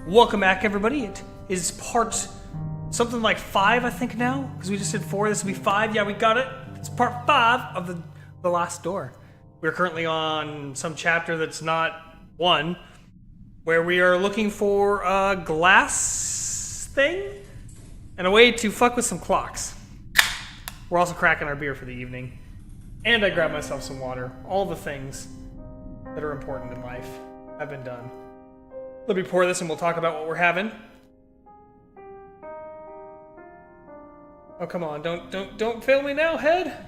Welcome back, everybody. It is part something like 5, I think, now, because we just did 4. This will be 5. Yeah, we got it. It's part 5 of the Last Door. We're currently on some chapter that's not 1, where we are looking for a glass thing and a way to fuck with some clocks. We're also cracking our beer for the evening, and I grabbed myself some water. All the things that are important in life have been done. Let me pour this and we'll talk about what we're having. Oh, come on. Don't fail me now, head.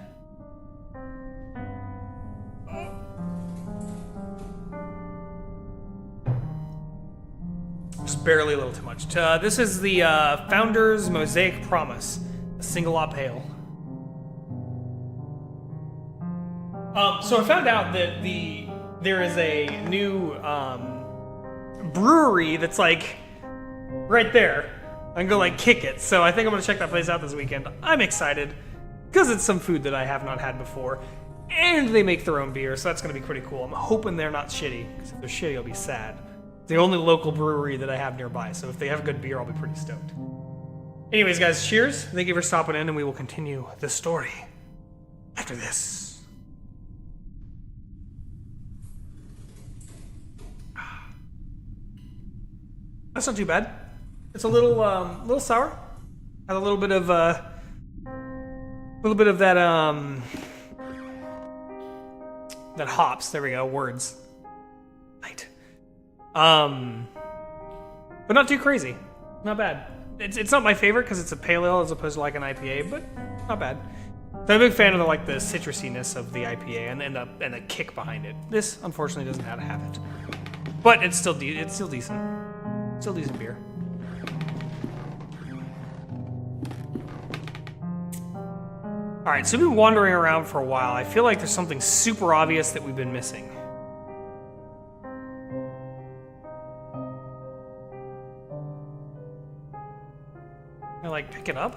Just barely a little too much. This is the Founder's Mosaic Promise, a single op ale. So I found out that there is a new brewery that's like right there. I can go like kick it. So I think I'm gonna check that place out this weekend. I'm excited because it's some food that I have not had before, and they make their own beer, so that's gonna be pretty cool. I'm hoping they're not shitty, because if they're shitty, I'll be sad. It's the only local brewery that I have nearby, so if they have good beer, I'll be pretty stoked. Anyways, guys, cheers. Thank you for stopping in, and we will continue the story after this. That's not too bad. It's a little sour. Has a little bit of that hops. There we go. Words. Right. But not too crazy. Not bad. It's not my favorite because it's a pale ale as opposed to like an IPA, but not bad. So I'm a big fan of the citrusiness of the IPA and the kick behind it. This unfortunately doesn't have it, but it's still decent. Still decent beer. Alright, so we've been wandering around for a while. I feel like there's something super obvious that we've been missing. Can I pick it up?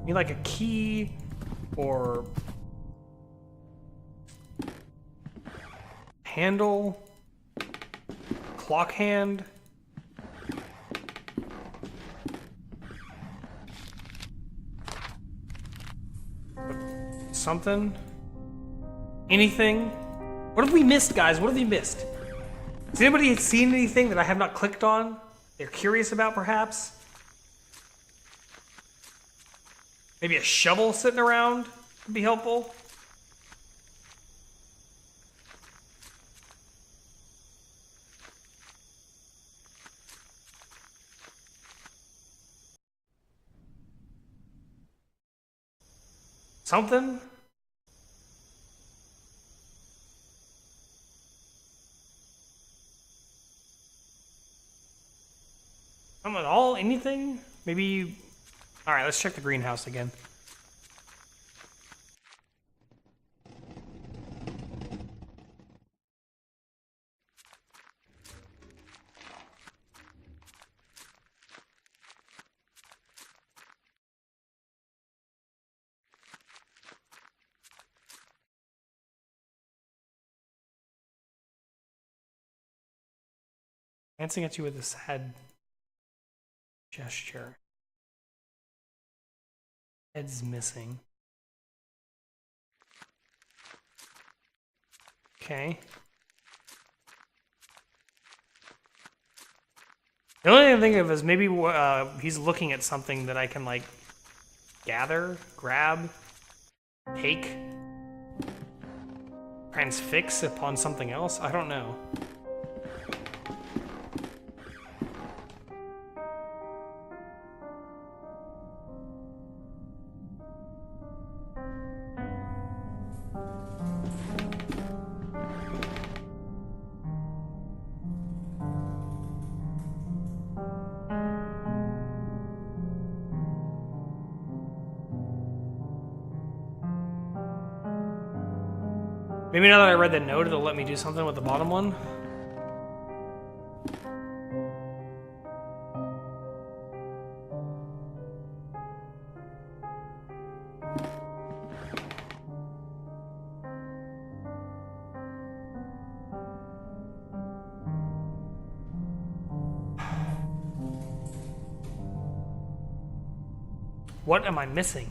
Need a key or handle, clock hand. Something? Anything? What have we missed, guys? What have we missed? Has anybody seen anything that I have not clicked on? They're curious about, perhaps? Maybe a shovel sitting around would be helpful. Something? Something at all? Anything? Maybe... Alright, let's check the greenhouse again. Glancing at you with a sad gesture. Head's missing. Okay. The only thing I think of is maybe he's looking at something that I can gather, grab, take, transfix upon something else. I don't know. Maybe now that I read the note, it'll let me do something with the bottom one. What am I missing?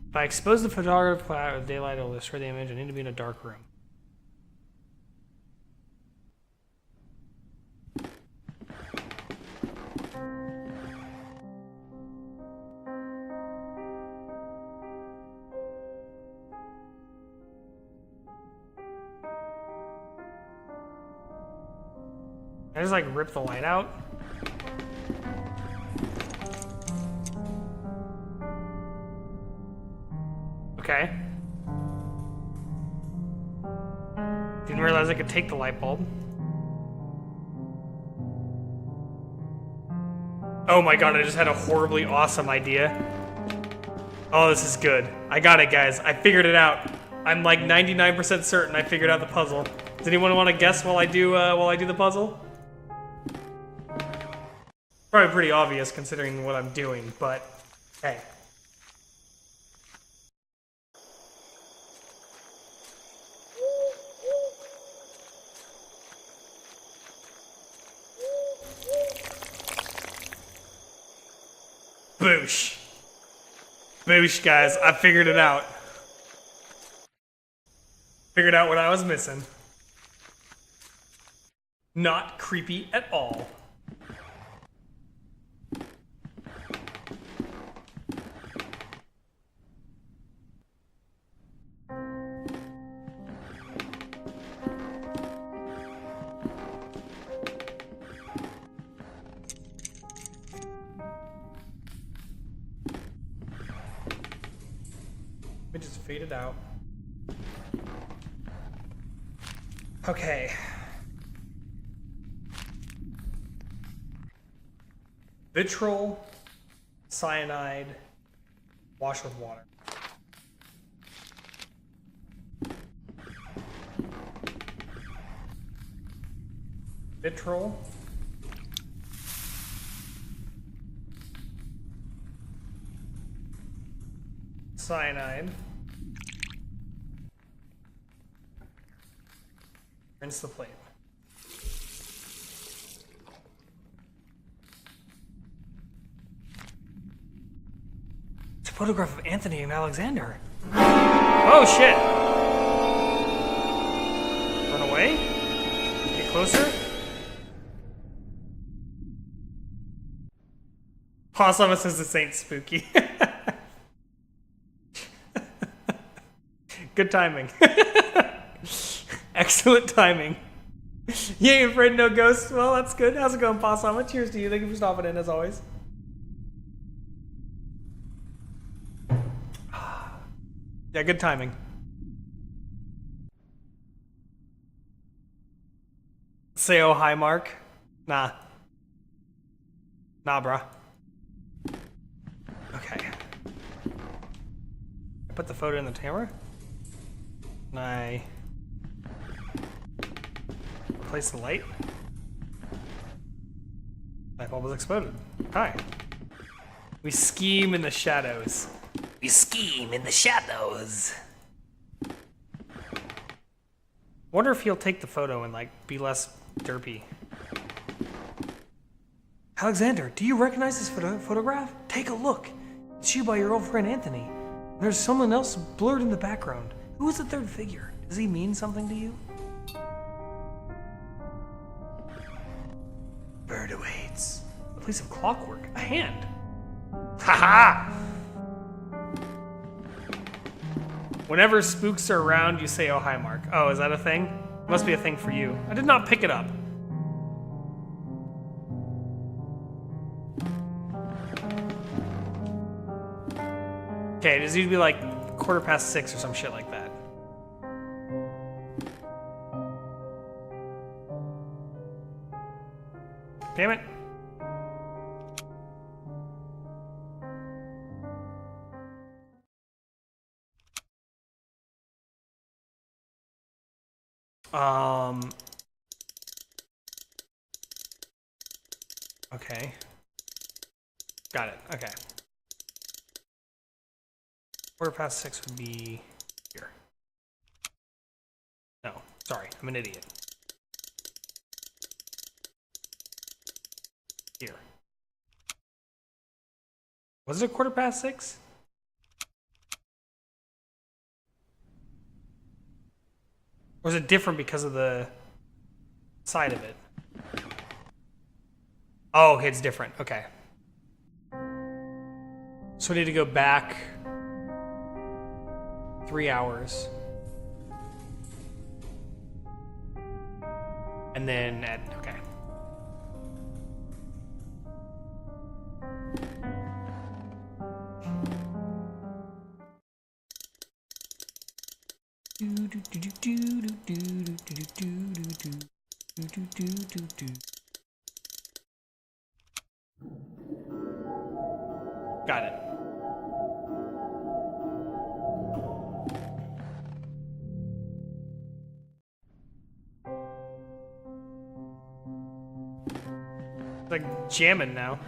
If I expose the photograph with daylight, it will destroy the image. I need to be in a dark room. I just like rip the light out. Okay. Didn't realize I could take the light bulb. Oh my god, I just had a horribly awesome idea. Oh, this is good. I got it, guys. I figured it out. I'm like 99% certain I figured out the puzzle. Does anyone want to guess while I do the puzzle? Probably pretty obvious considering what I'm doing, but hey. Boosh. Boosh, guys. I figured it out. Figured out what I was missing. Not creepy at all. It just faded out. Okay. Vitriol, cyanide, wash with water. Vitriol. Cyanide. Rinse the plate. It's a photograph of Anthony and Alexander. Oh shit! Run away? Get closer? Possum says this ain't spooky. Good timing. Excellent timing. You ain't afraid of no ghosts? Well, that's good. How's it going, Possum? Cheers to you. Thank you for stopping in, as always. Yeah, good timing. Say oh hi, Mark. Nah. Nah, bruh. Okay. I put the photo in the camera. And I replace the light. Light bulb was exploded. Hi. We scheme in the shadows. We scheme in the shadows. Wonder if he'll take the photo and like be less derpy. Alexander, do you recognize this photograph? Take a look. It's you by your old friend Anthony. There's someone else blurred in the background. Who is the third figure? Does he mean something to you? Bird awaits. A piece of clockwork. A hand. Haha! Whenever spooks are around, you say, oh, hi, Mark. Oh, is that a thing? It must be a thing for you. I did not pick it up. Okay, it just needs to be like 6:15 or some shit like that. Damn it. Okay. Got it. Okay. 6:15 would be here. No, sorry, I'm an idiot. Here. Was it 6:15? Or is it different because of the side of it? Oh, okay, it's different. Okay. So we need to go back 3 hours. And then at, okay. Got it. Like jamming now.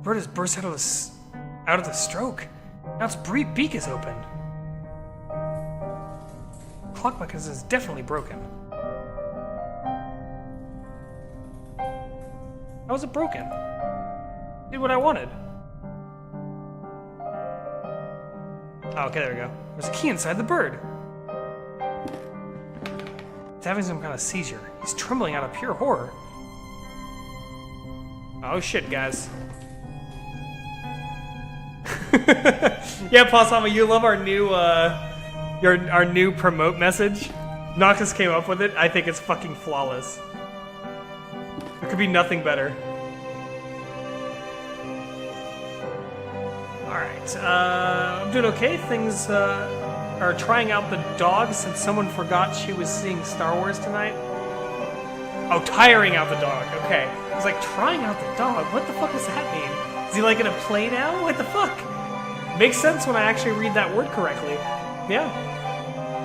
Bird has burst out of the stroke. Now its beak is open. Clock mechanism is definitely broken. How was it broken? Did what I wanted. Oh, okay, there we go. There's a key inside the bird. It's having some kind of seizure. He's trembling out of pure horror. Oh shit, guys. Yeah, Pausama, you love our new our new promote message. Noctis came up with it. I think it's fucking flawless. There could be nothing better. Alright, I'm doing okay. Things are trying out the dog since someone forgot she was seeing Star Wars tonight. Oh, tiring out the dog. Okay. I was like, trying out the dog? What the fuck does that mean? Is he like in a play now? What the fuck? Makes sense when I actually read that word correctly. Yeah.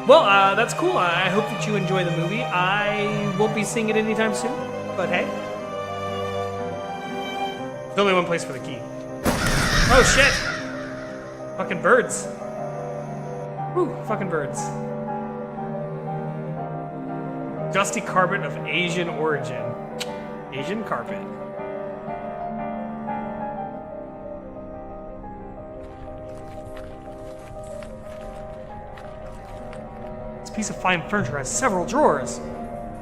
Well, that's cool. I hope that you enjoy the movie. I won't be seeing it anytime soon, but hey. There's only one place for the key. Oh shit! Fucking birds. Whew, fucking birds. Dusty carpet of Asian origin. Asian carpet. This piece of fine furniture has several drawers.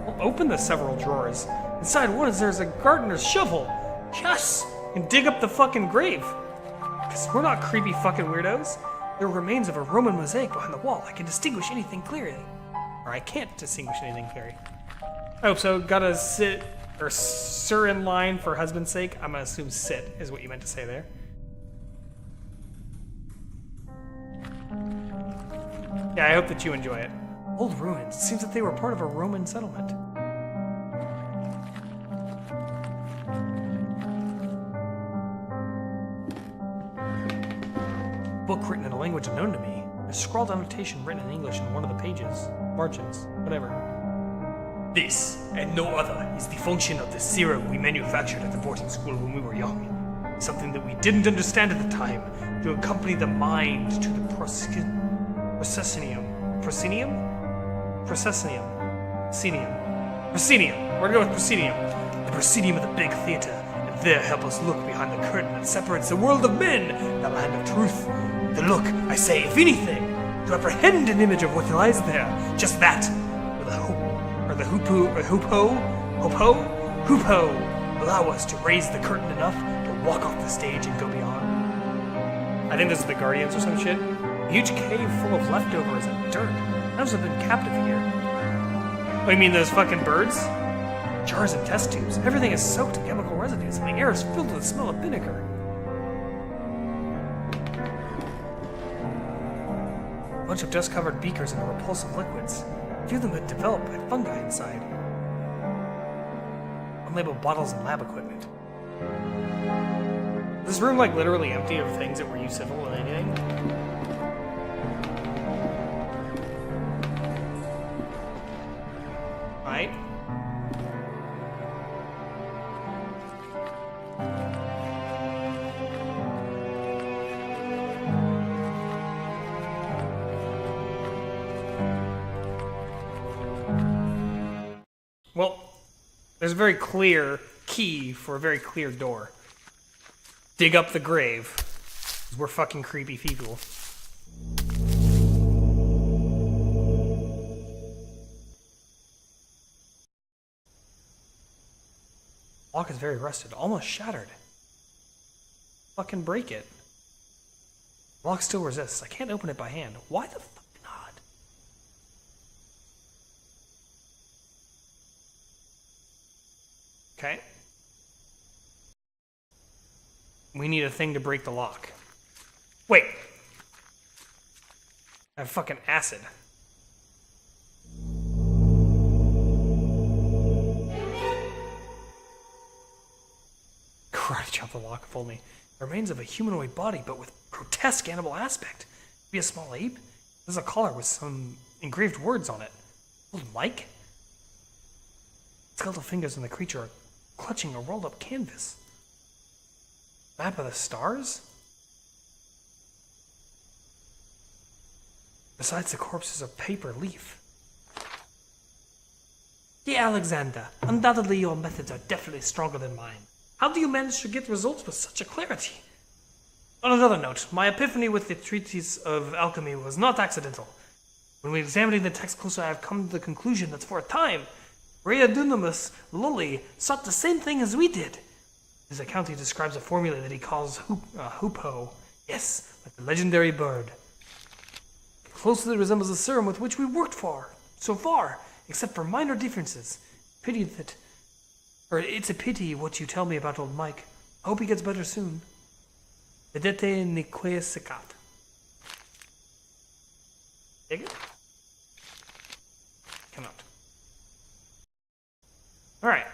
We'll open the several drawers. Inside one is there's a gardener's shovel. Yes! And dig up the fucking grave. Because we're not creepy fucking weirdos. There are remains of a Roman mosaic behind the wall. I can distinguish anything clearly. Or I can't distinguish anything clearly. I hope so. Gotta sit, or sir in line for husband's sake. I'm gonna assume sit is what you meant to say there. Yeah, I hope that you enjoy it. Old ruins. It seems that they were part of a Roman settlement. Book written in a language unknown to me. A scrawled annotation written in English in one of the pages. Margins. Whatever. This, and no other, is the function of the serum we manufactured at the boarding school when we were young. Something that we didn't understand at the time, to accompany the mind to the proscenium. Proscenium? We're gonna go with proscenium. The proscenium of the big theater, and there help us look behind the curtain that separates the world of men and the land of truth. The look, I say, if anything, to apprehend an image of what lies there, just that, with a hope. Or the hoopo allow us to raise the curtain enough to walk off the stage and go beyond. I think this is the Guardians or some shit. A huge cave full of leftovers and dirt. Those have been captive here. Oh, you mean those fucking birds? Jars and test tubes. Everything is soaked in chemical residues, and the air is filled with the smell of vinegar. A bunch of dust-covered beakers and repulsive liquids. A few of them had developed by fungi inside. Unlabeled bottles and lab equipment. Is this room like literally empty of things that were useful or anything? Right? Well, there's a very clear key for a very clear door. Dig up the grave. We're fucking creepy people. Lock is very rusted, almost shattered. Fucking break it. Lock still resists. I can't open it by hand. Why the fuck not? Okay. We need a thing to break the lock. Wait. I have fucking acid. Karate chop the lock if only. The remains of a humanoid body, but with grotesque animal aspect. Be a small ape? There's a collar with some engraved words on it. Old Mike? Skeletal fingers on the creature are clutching a rolled up canvas. Map of the stars? Besides the corpses of paper leaf. Dear Alexander, undoubtedly your methods are definitely stronger than mine. How do you manage to get results with such a clarity? On another note, my epiphany with the treatise of alchemy was not accidental. When we examining the text closer, I have come to the conclusion that for a time, Reodynimus Lully sought the same thing as we did. His account he describes a formula that he calls hoopoe. Yes, like the legendary bird. It closely resembles the serum with which we worked so far, except for minor differences. It's a pity what you tell me about old Mike. I hope he gets better soon. Vedete neque secat. Take it? Come out. Alright.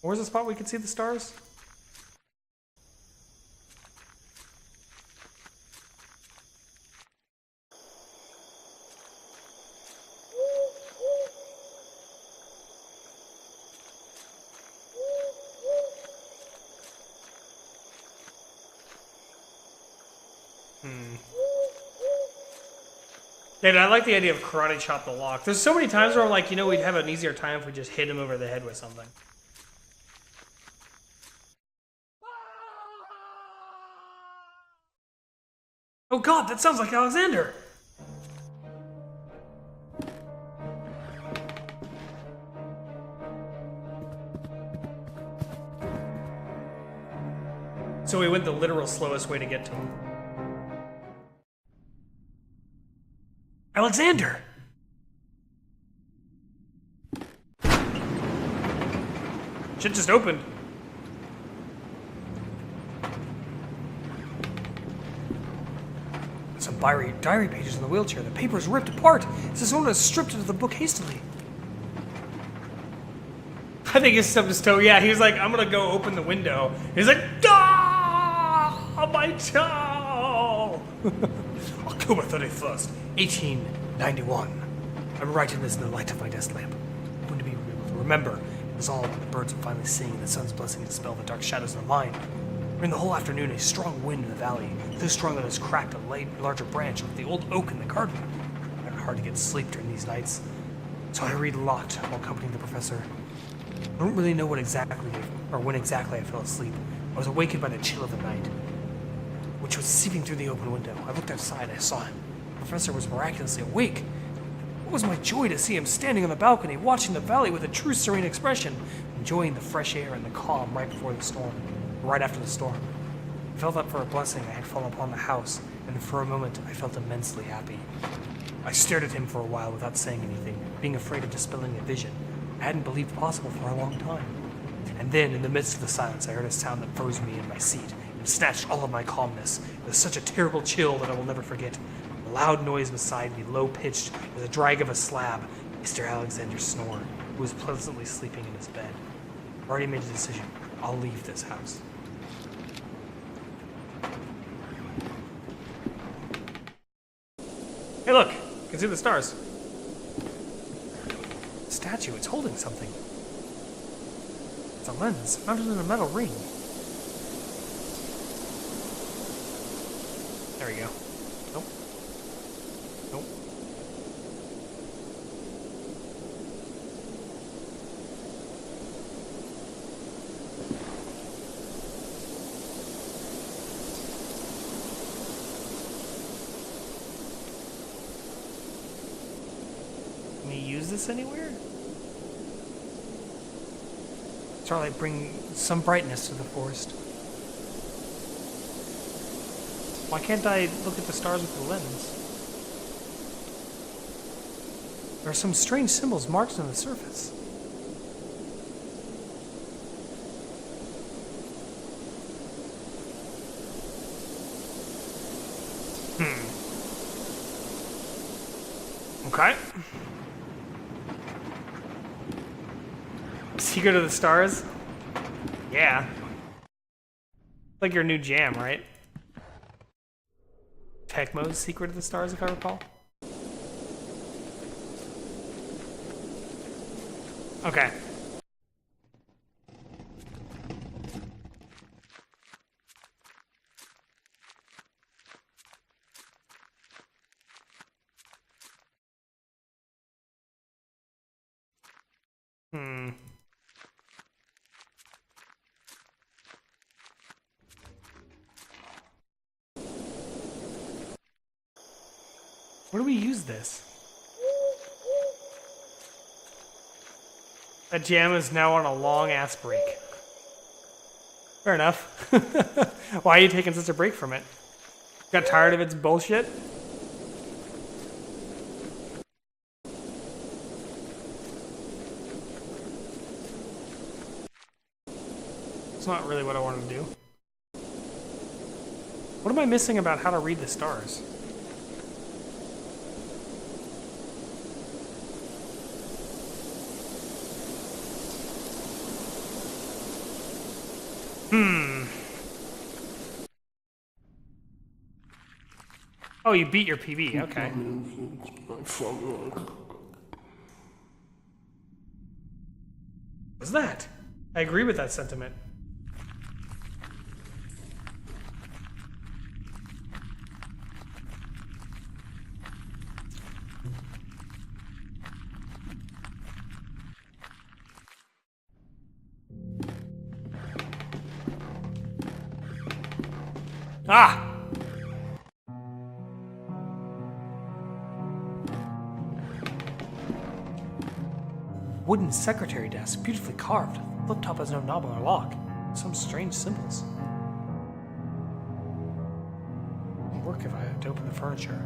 Where's the spot we could see the stars? Dude, I like the idea of karate chop the lock. There's so many times where I'm like, we'd have an easier time if we just hit him over the head with something. Oh god, that sounds like Alexander! So we went the literal slowest way to get to him. Alexander! Shit just opened. Some diary pages in the wheelchair. The paper is ripped apart. It's as someone has stripped into the book hastily. I think his stuff is toe. Yeah, he was like, I'm gonna go open the window. He's like, ah, my toe! October 31st, 1891. I'm writing this in the light of my desk lamp. I'm going to be able to remember it was all the birds will finally sing and the sun's blessing dispel the dark shadows in the mind. During the whole afternoon, a strong wind in the valley, so strong that it has cracked a larger branch of the old oak in the garden. I found it hard to get sleep during these nights, so I read a lot while accompanying the professor. I don't really know when exactly I fell asleep. I was awakened by the chill of the night, which was seeping through the open window. I looked outside and I saw him. The professor was miraculously awake. What was my joy to see him standing on the balcony, watching the valley with a true serene expression, enjoying the fresh air and the calm right after the storm. I felt that for a blessing I had fallen upon the house, and for a moment I felt immensely happy. I stared at him for a while without saying anything, being afraid of dispelling a vision I hadn't believed possible for a long time. And then, in the midst of the silence, I heard a sound that froze me in my seat and snatched all of my calmness. It was such a terrible chill that I will never forget. A loud noise beside me, low-pitched, with a drag of a slab. Mr. Alexander snored, who was pleasantly sleeping in his bed. I've already made a decision. I'll leave this house. Hey look, you can see the stars. The statue, it's holding something. It's a lens, mounted in a metal ring. There we go. Nope. Nope. use this anywhere? Starlight bring some brightness to the forest. Why can't I look at the stars with the lens? There are some strange symbols marked on the surface. Okay. Secret of the Stars? Yeah. Like your new jam, right? Tecmo's Secret of the Stars, if I recall. Okay. Where do we use this? That jam is now on a long ass break. Fair enough. Why are you taking such a break from it? Got tired of its bullshit? It's not really what I wanted to do. What am I missing about how to read the stars? Oh, you beat your PB, okay. What's that? I agree with that sentiment. Ah! Wooden secretary desk, beautifully carved. Flip top has no knob or lock. Some strange symbols. Wouldn't work if I had to open the furniture.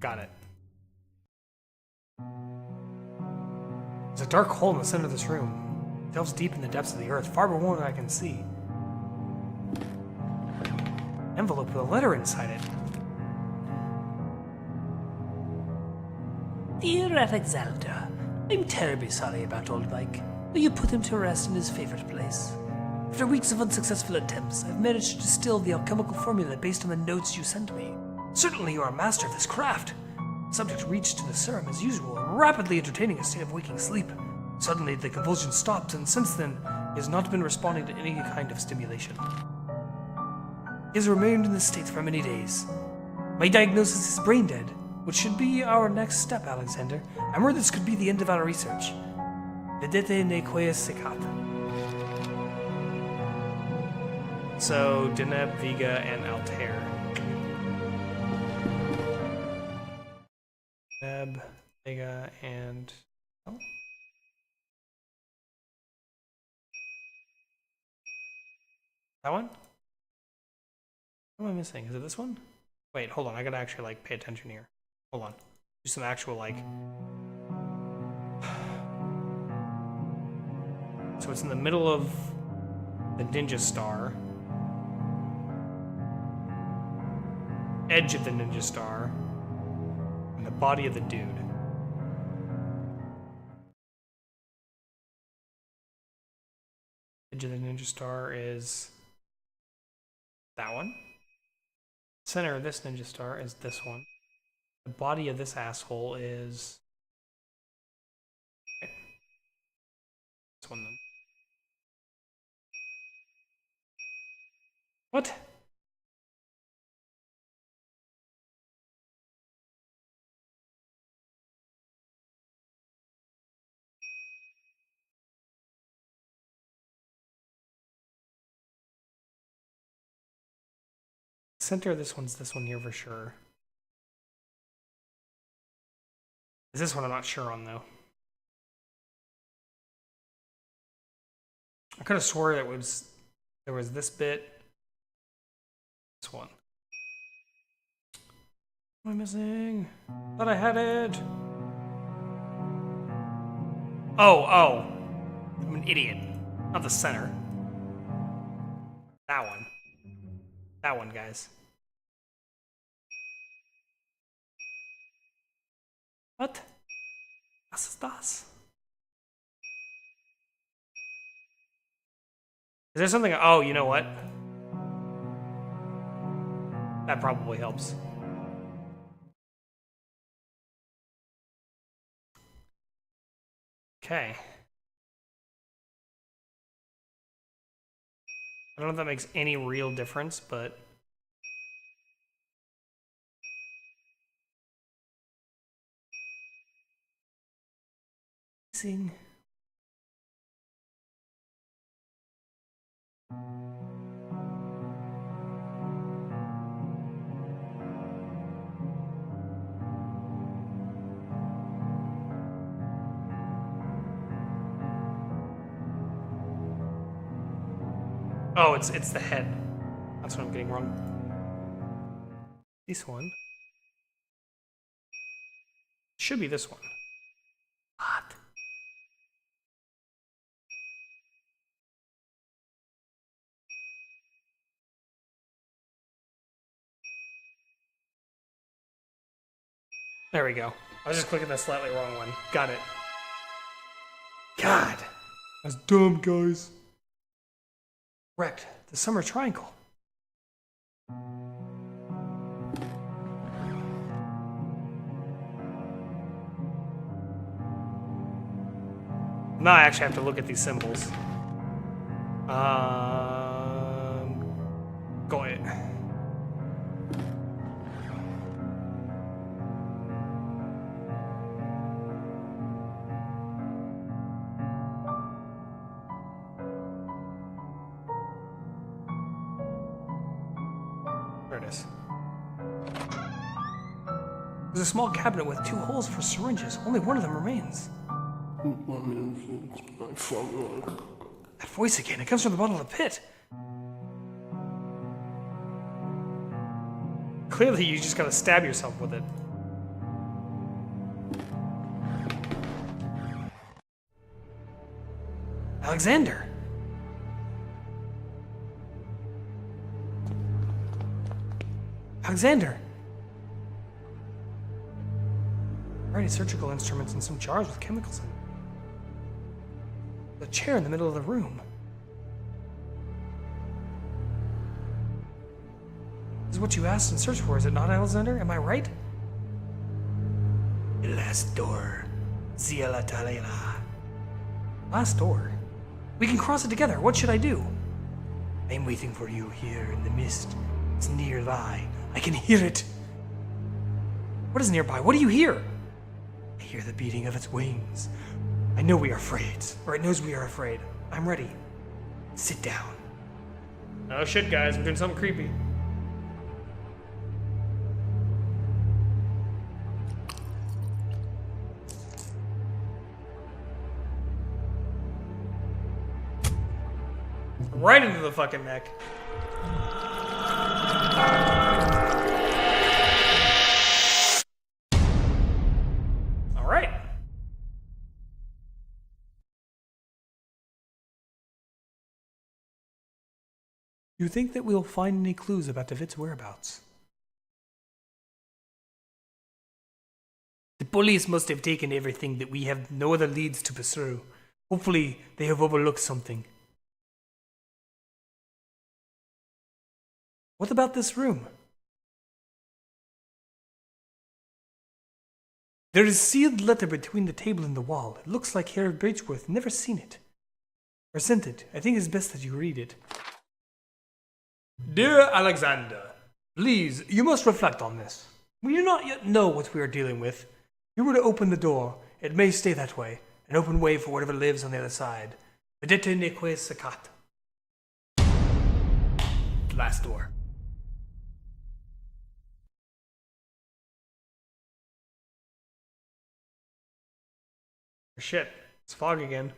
Got it. There's a dark hole in the center of this room. It delves deep in the depths of the earth, far more than I can see. Envelope with a letter inside it. Dear Alexander, I'm terribly sorry about old Mike. Will you put him to rest in his favorite place? After weeks of unsuccessful attempts, I've managed to distill the alchemical formula based on the notes you sent me. Certainly you are a master of this craft. The subject reached to the serum as usual, rapidly entertaining a state of waking sleep. Suddenly the convulsion stopped, and since then, he has not been responding to any kind of stimulation. He has remained in this state for many days. My diagnosis is brain dead, which should be our next step, Alexander. I'm worried this could be the end of our research. Vedete ne quae secat. So, Deneb, Vega, and Altair. Deneb, Vega, and... Oh. That one? What am I missing? Is it this one? Wait, hold on. I gotta actually, like, pay attention here. Hold on. Do some actual, like... So it's in the middle of the ninja star. Edge of the ninja star. And the body of the dude. Edge of the ninja star is... that one. Center of this ninja star is this one. The body of this asshole is... okay. This one then. What? Center of this one's this one here for sure. Is this one I'm not sure on though. I could have swore there was this bit. This one. What am I missing? Thought I had it. Oh. I'm an idiot. Not the center. That one. That one, guys. What? Was ist das? Is there something? Oh, you know what? That probably helps. Okay. I don't know if that makes any real difference, but... Sing. Oh, it's the head. That's what I'm getting wrong. This one. Should be this one. What? There we go. I was just clicking the slightly wrong one. Got it. God. That's dumb, guys. Correct. The summer triangle. Now I actually have to look at these symbols. Go ahead. There's a small cabinet with 2 holes for syringes. Only one of them remains. That voice again. It comes from the bottom of the pit. Clearly, you just gotta stab yourself with it. Alexander! Alexander! Variety surgical instruments and some jars with chemicals in them. A chair in the middle of the room. This is what you asked and searched for, is it not, Alexander? Am I right? The last door. Zia la talela. Last door? We can cross it together. What should I do? I'm waiting for you here in the mist. It's nearby. I can hear it. What is nearby? What do you hear? I hear the beating of its wings. I know we are afraid, or it knows we are afraid. I'm ready. Sit down. Oh shit, guys, I'm doing something creepy. Right into the fucking neck. All right. You think that we'll find any clues about David's whereabouts? The police must have taken everything that we have no other leads to pursue. Hopefully, they have overlooked something. What about this room? There is a sealed letter between the table and the wall. It looks like Herr Bridgeworth never seen it. Or sent it. I think it's best that you read it. Dear Alexander, please, you must reflect on this. We do not yet know what we are dealing with. If you were to open the door, it may stay that way, an open way for whatever lives on the other side. Vedete neque secat. Last door. Shit, it's fog again.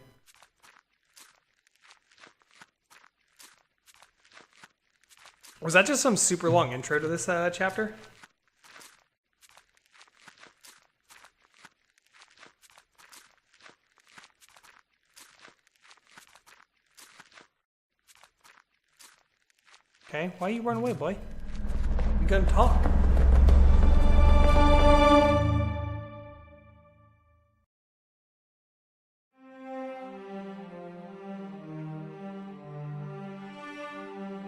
Was that just some super long intro to this chapter? Okay, why you run away, boy? We gotta talk.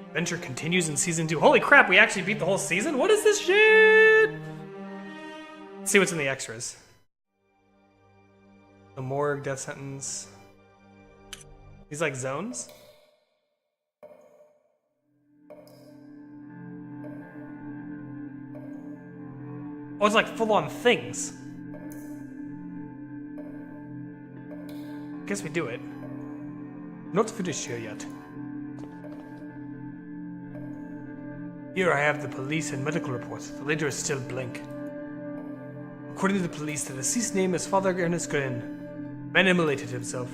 Adventure continues in season 2. Holy crap, we actually beat the whole season? What is this shit? Let's see what's in the extras. The morgue, death sentence. These like zones? Oh, it's like full-on things. Guess we do it. Not finished here yet. Here I have the police and medical reports. The later is still blank. According to the police, the deceased's name is Father Ernest Gryn. Man immolated himself.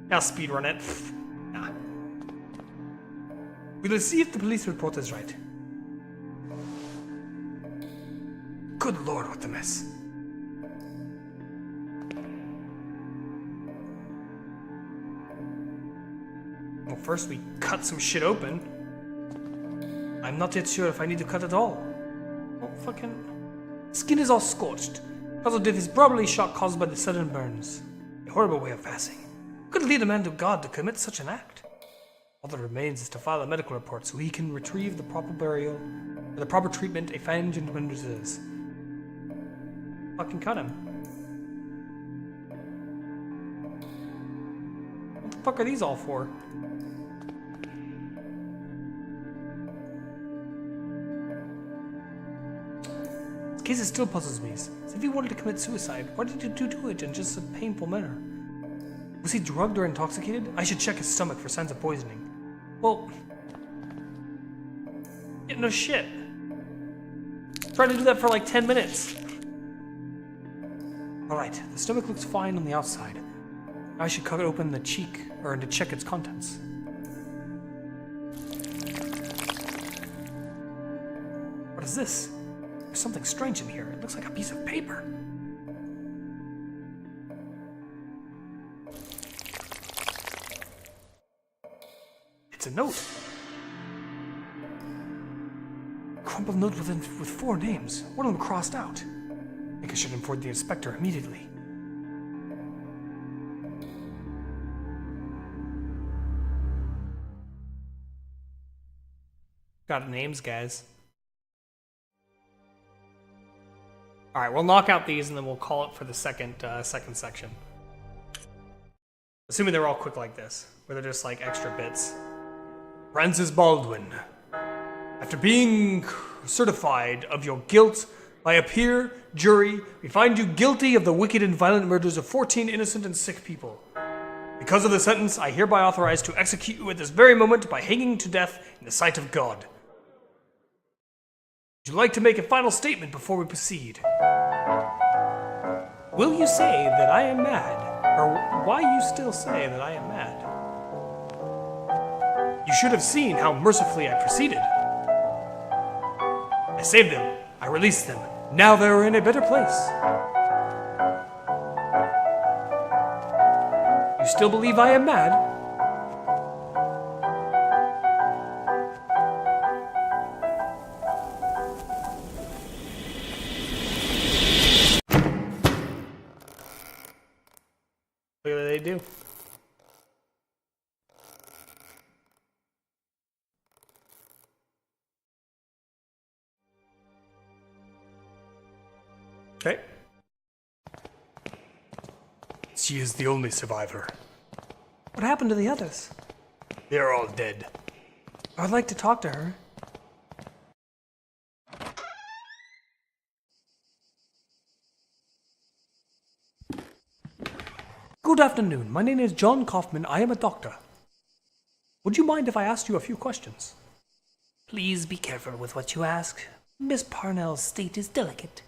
I'll speedrun it. Nah. We'll see if the police report is right. Good lord, what a mess. Well, first we cut some shit open. I'm not yet sure if I need to cut it all. Oh, fucking... Skin is all scorched. Cause of death is probably shock caused by the sudden burns. A horrible way of passing. Could lead a man to God to commit such an act. All that remains is to file a medical report so he can retrieve the proper burial, or the proper treatment a fine gentleman deserves. Fucking cut him. What the fuck are these all for? This case still puzzles me. As if he wanted to commit suicide, why did he do it in just a painful manner? Was he drugged or intoxicated? I should check his stomach for signs of poisoning. Well... yeah, no shit. Tried to do that for like 10 minutes. Alright, the stomach looks fine on the outside. I should cut open the cheek, or to check its contents. What is this? There's something strange in here. It looks like a piece of paper. It's a note. Crumpled note with 4 names. One of them crossed out. I think I should inform the inspector immediately. Got names, guys. Alright, we'll knock out these and then we'll call it for the second section. Assuming they're all quick like this, where they're just like extra bits. Francis Baldwin. After being certified of your guilt by a peer, jury, we find you guilty of the wicked and violent murders of 14 innocent and sick people. Because of the sentence, I hereby authorize to execute you at this very moment by hanging to death in the sight of God. Would you like to make a final statement before we proceed? Will you say that I am mad? Or why you still say that I am mad? You should have seen how mercifully I proceeded. I saved them. I released them. Now they're in a better place. You still believe I am mad? Look what they do. Okay. She is the only survivor. What happened to the others? They're all dead. I'd like to talk to her. Good afternoon. My name is John Kaufman. I am a doctor. Would you mind if I asked you a few questions? Please be careful with what you ask. Miss Parnell's state is delicate.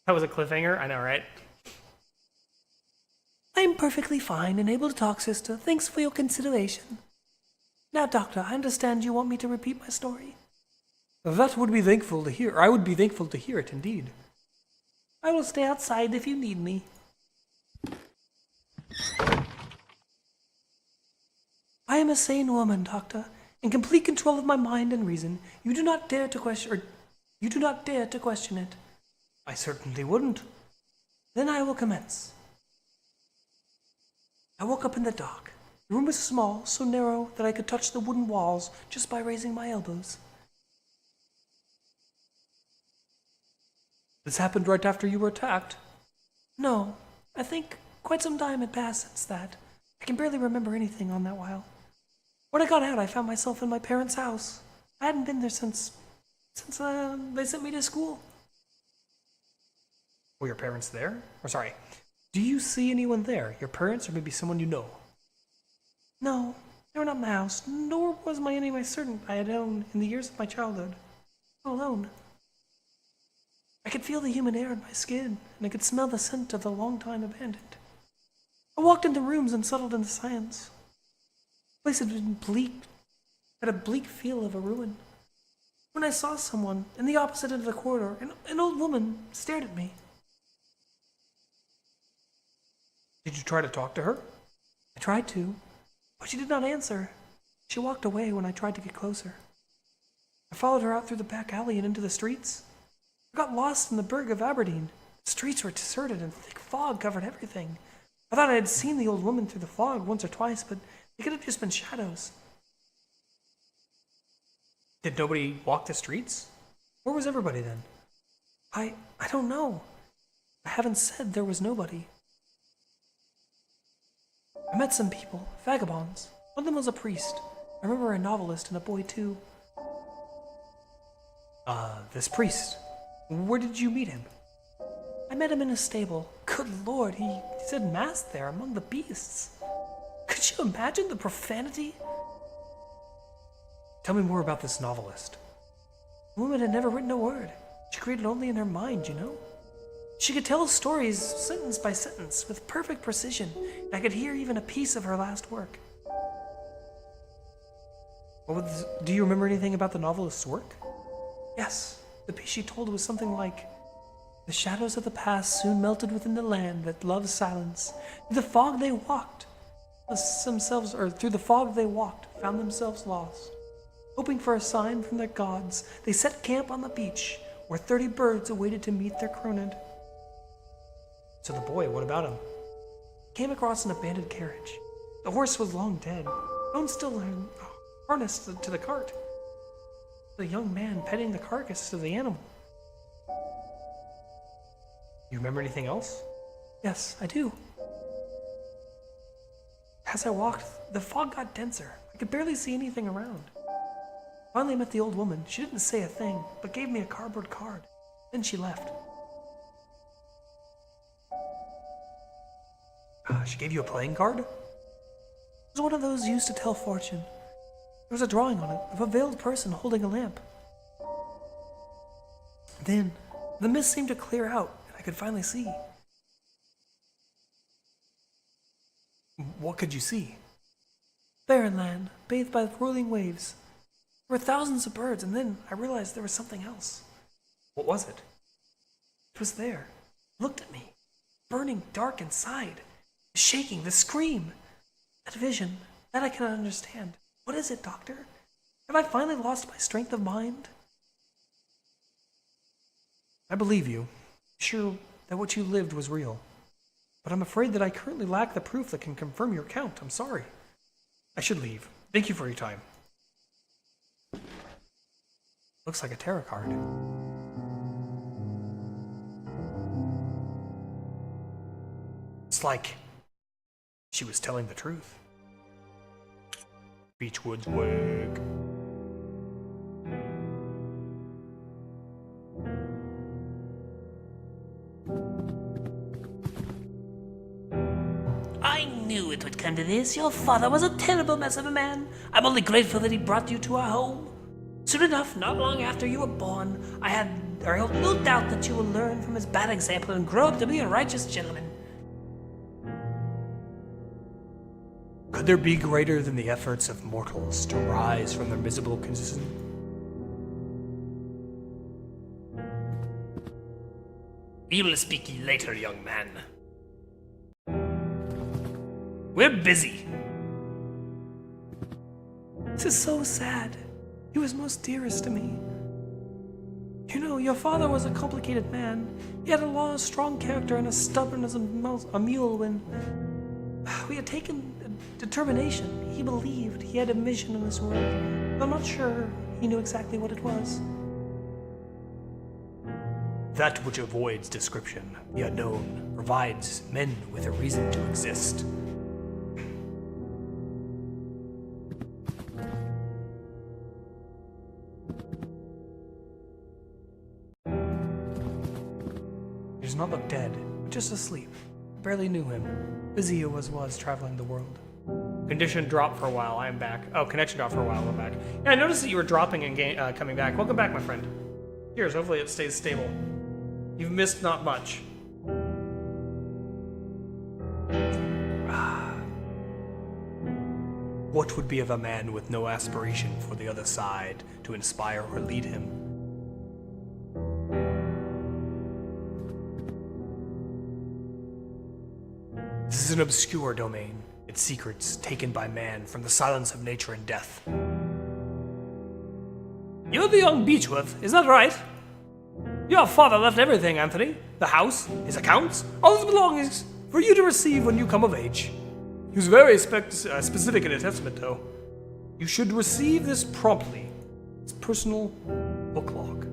That was a cliffhanger? I know, right? I'm perfectly fine and able to talk, sister. Thanks for your consideration. Now, Doctor, I understand you want me to repeat my story. That would be thankful to hear. I would be thankful to hear it, indeed. I will stay outside if you need me. I am a sane woman, Doctor, in complete control of my mind and reason. You do not dare to question it. I certainly wouldn't. Then I will commence. I woke up in the dark. The room was small, so narrow that I could touch the wooden walls just by raising my elbows. This happened right after you were attacked? No, I think quite some time had passed since that. I can barely remember anything on that while. When I got out, I found myself in my parents' house. I hadn't been there since they sent me to school. Were your parents there? Or sorry, do you see anyone there? Your parents or maybe someone you know? No, they were not in the house, nor was any of my servant I had known in the years of my childhood. Alone. I could feel the human air in my skin, and I could smell the scent of the long time abandoned. I walked into rooms and settled into silence. The place had been bleak, had a bleak feel of a ruin. When I saw someone in the opposite end of the corridor, an old woman stared at me. Did you try to talk to her? I tried to, but she did not answer. She walked away when I tried to get closer. I followed her out through the back alley and into the streets. I got lost in the burg of Aberdeen. The streets were deserted and thick fog covered everything. I thought I had seen the old woman through the fog once or twice, but they could have just been shadows. Did nobody walk the streets? Where was everybody then? I don't know. I haven't said there was nobody. I met some people, vagabonds. One of them was a priest. I remember a novelist and a boy too. This priest. Where did you meet him? I met him in a stable. Good Lord, he said mass there among the beasts. Could you imagine the profanity? Tell me more about this novelist. The woman had never written a word. She created only in her mind, you know? She could tell stories sentence by sentence with perfect precision, and I could hear even a piece of her last work. Do you remember anything about the novelist's work? Yes, the piece she told was something like, "The shadows of the past soon melted within the land that loves silence. Through the fog they walked, found themselves lost. Hoping for a sign from their gods, they set camp on the beach, where 30 birds awaited to meet their cronid." So the boy, what about him? Came across an abandoned carriage. The horse was long dead, bone still harnessed to the cart. The young man petting the carcass of the animal. You remember anything else? Yes, I do. As I walked, the fog got denser. I could barely see anything around. Finally, I met the old woman. She didn't say a thing, but gave me a cardboard card. Then she left. She gave you a playing card? It was one of those used to tell fortune. There was a drawing on it of a veiled person holding a lamp. Then, the mist seemed to clear out, and I could finally see. What could you see? Barren land, bathed by whirling waves. There were thousands of birds, and then I realized there was something else. What was it? It was there. It looked at me, burning dark inside. The shaking, the scream. That vision, that I cannot understand. What is it, Doctor? Have I finally lost my strength of mind? I believe you. Sure that what you lived was real. But I'm afraid that I currently lack the proof that can confirm your account. I'm sorry. I should leave. Thank you for your time. Looks like a tarot card. It's like she was telling the truth. Beechwood's wig. I knew it would come to this. Your father was a terrible mess of a man. I'm only grateful that he brought you to our home. Soon enough, not long after you were born, I held no doubt that you will learn from his bad example and grow up to be a righteous gentleman. Could there be greater than the efforts of mortals to rise from their miserable condition? We will speak ye later, young man. We're busy. This is so sad. He was most dearest to me. You know, your father was a complicated man. He had a strong character and as stubborn as a mule when we had taken determination. He believed he had a mission in this world. I'm not sure he knew exactly what it was. That which avoids description, the unknown, provides men with a reason to exist. He does not look dead, but just asleep. Barely knew him. Busy he was traveling the world. Condition dropped for a while. I am back. Oh, connection dropped for a while. I'm back. Yeah, I noticed that you were dropping and coming back. Welcome back, my friend. Cheers. Hopefully it stays stable. You've missed not much. What would be of a man with no aspiration for the other side to inspire or lead him? This is an obscure domain, its secrets taken by man from the silence of nature and death. You're the young Beechworth, is that right? Your father left everything, Anthony. The house, his accounts, all his belongings, for you to receive when you come of age. He was very specific in his testament, though. You should receive this promptly. It's personal book log.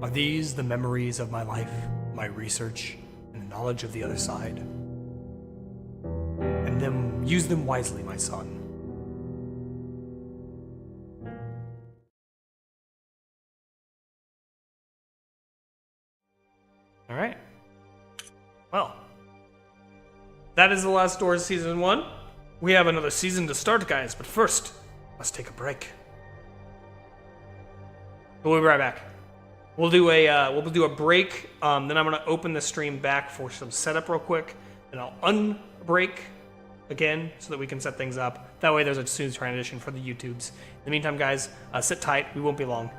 Are these the memories of my life, my research, and the knowledge of the other side? And then use them wisely, my son. All right. Well, that is the last door of season 1. We have another season to start, guys, but first, let's take a break. We'll be right back. We'll do a break. Then I'm gonna open the stream back for some setup real quick, and I'll unbreak again so that we can set things up. That way, there's a smooth transition for the YouTubes. In the meantime, guys, sit tight. We won't be long.